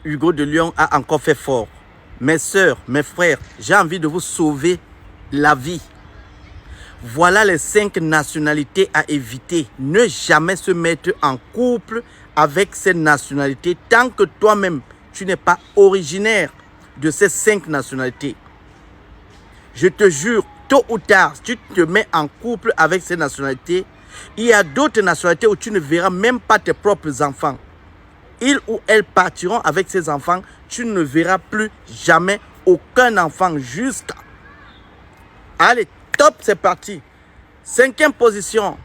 Hugo de Lyon a encore fait fort. Mes sœurs, mes frères, j'ai envie de vous sauver la vie. Voilà les 5 nationalités à éviter. Ne jamais se mettre en couple avec ces nationalités tant que toi-même, tu n'es pas originaire de ces 5 nationalités. Je te jure, tôt ou tard, si tu te mets en couple avec ces nationalités, il y a d'autres nationalités où tu ne verras même pas tes propres enfants. Ils ou elles partiront avec ces enfants, tu ne verras plus jamais aucun enfant jusqu'à... Allez, top, c'est parti. 5e position,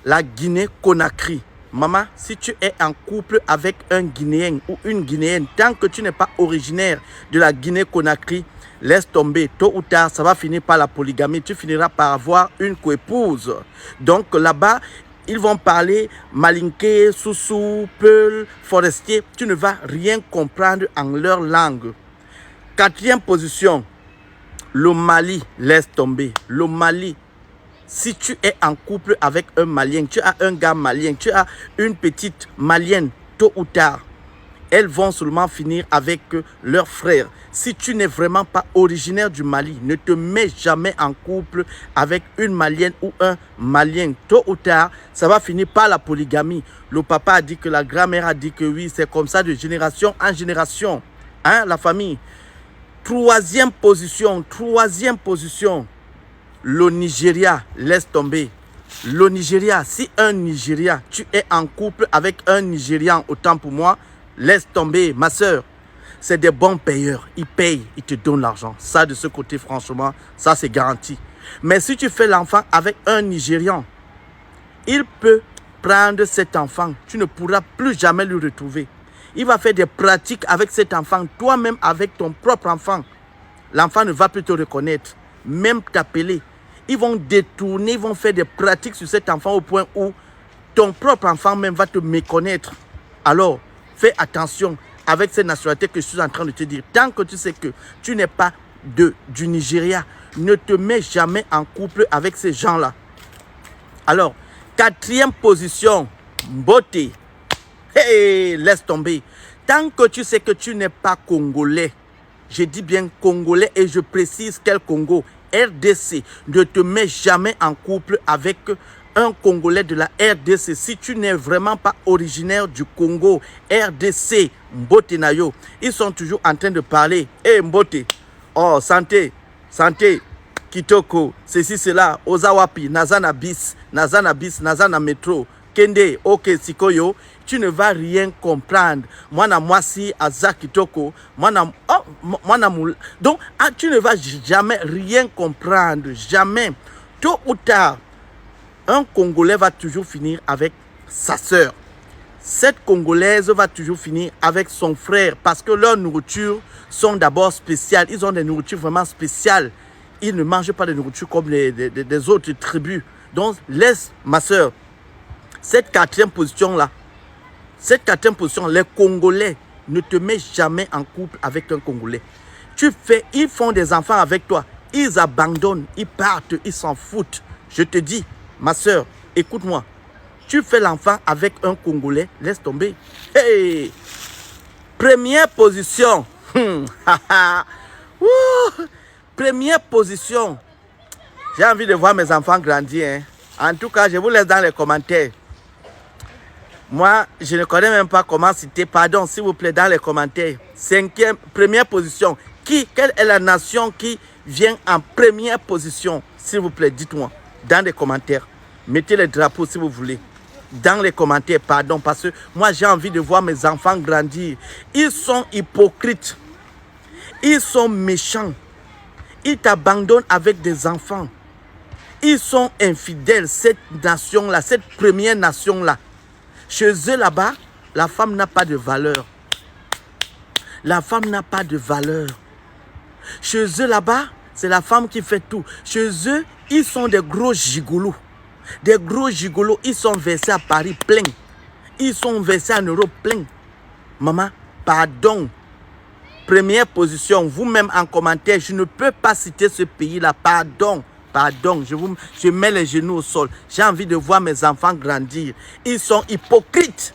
la Guinée-Conakry. Maman, si tu es en couple avec un Guinéen ou une Guinéenne, tant que tu n'es pas originaire de la Guinée-Conakry, laisse tomber. Tôt ou tard, ça va finir par la polygamie. Tu finiras par avoir une coépouse. Donc là-bas, ils vont parler malinké, soussou, peul, forestier. Tu ne vas rien comprendre en leur langue. 4e position, le Mali, laisse tomber. Le Mali, si tu es en couple avec un Malien, tu as un gars malien, tu as une petite Malienne, tôt ou tard, elles vont seulement finir avec leurs frères. Si tu n'es vraiment pas originaire du Mali, ne te mets jamais en couple avec une Malienne ou un Malien. Tôt ou tard, ça va finir par la polygamie. Le papa a dit que la grand-mère a dit que oui, c'est comme ça de génération en génération. Hein, la famille. 3e position, le Nigeria, laisse tomber. Le Nigeria, si un Nigérian, tu es en couple avec un Nigérian, autant pour moi, laisse tomber, ma soeur. C'est des bons payeurs, ils payent, ils te donnent l'argent. Ça, de ce côté, franchement, ça c'est garanti. Mais si tu fais l'enfant avec un Nigérian, il peut prendre cet enfant, tu ne pourras plus jamais le retrouver. Il va faire des pratiques avec cet enfant, toi-même avec ton propre enfant. L'enfant ne va plus te reconnaître, même t'appeler. Ils vont détourner, ils vont faire des pratiques sur cet enfant au point où ton propre enfant même va te méconnaître. Alors, fais attention avec ces nationalités que je suis en train de te dire. Tant que tu sais que tu n'es pas du Nigeria, ne te mets jamais en couple avec ces gens-là. Alors, 4e position, beauté. Hey, laisse tomber. Tant que tu sais que tu n'es pas congolais, je dis bien congolais et je précise quel Congo, RDC, ne te mets jamais en couple avec un Congolais de la RDC. Si tu n'es vraiment pas originaire du Congo, RDC, Mbote Nayo, ils sont toujours en train de parler. Eh Mbote, oh santé, santé, Kitoko, ceci, cela, Ozawapi, Nazana bis, Nazana métro. Kende, ok, Sikoyo, tu ne vas rien comprendre. Moi, si Aza Kitoko, donc, tu ne vas jamais rien comprendre. Jamais. Tôt ou tard, un Congolais va toujours finir avec sa sœur. Cette Congolaise va toujours finir avec son frère parce que leurs nourritures sont d'abord spéciales. Ils ont des nourritures vraiment spéciales. Ils ne mangent pas de nourriture comme les autres tribus. Donc, laisse ma sœur. Cette 4e position-là, les Congolais, ne te mets jamais en couple avec un Congolais. Ils font des enfants avec toi. Ils abandonnent, ils partent, ils s'en foutent. Je te dis, ma soeur, écoute-moi. Tu fais l'enfant avec un Congolais, laisse tomber. Hey! Première position. Première position. J'ai envie de voir mes enfants grandir. Hein. En tout cas, je vous laisse dans les commentaires. Moi, je ne connais même pas comment citer. Pardon, s'il vous plaît, dans les commentaires. Première position. Quelle est la nation qui vient en première position? S'il vous plaît, dites-moi dans les commentaires. Mettez les drapeaux si vous voulez. Dans les commentaires, pardon, parce que moi, j'ai envie de voir mes enfants grandir. Ils sont hypocrites. Ils sont méchants. Ils t'abandonnent avec des enfants. Ils sont infidèles, cette nation-là, cette première nation-là. Chez eux là-bas, la femme n'a pas de valeur. La femme n'a pas de valeur. Chez eux là-bas, c'est la femme qui fait tout. Chez eux, ils sont des gros gigolos. Des gros gigolos, ils sont versés à Paris plein. Ils sont versés en Europe plein. Maman, pardon. Première position, vous-même en commentaire, je ne peux pas citer ce pays-là. Pardon. Pardon, je mets les genoux au sol. J'ai envie de voir mes enfants grandir. Ils sont hypocrites.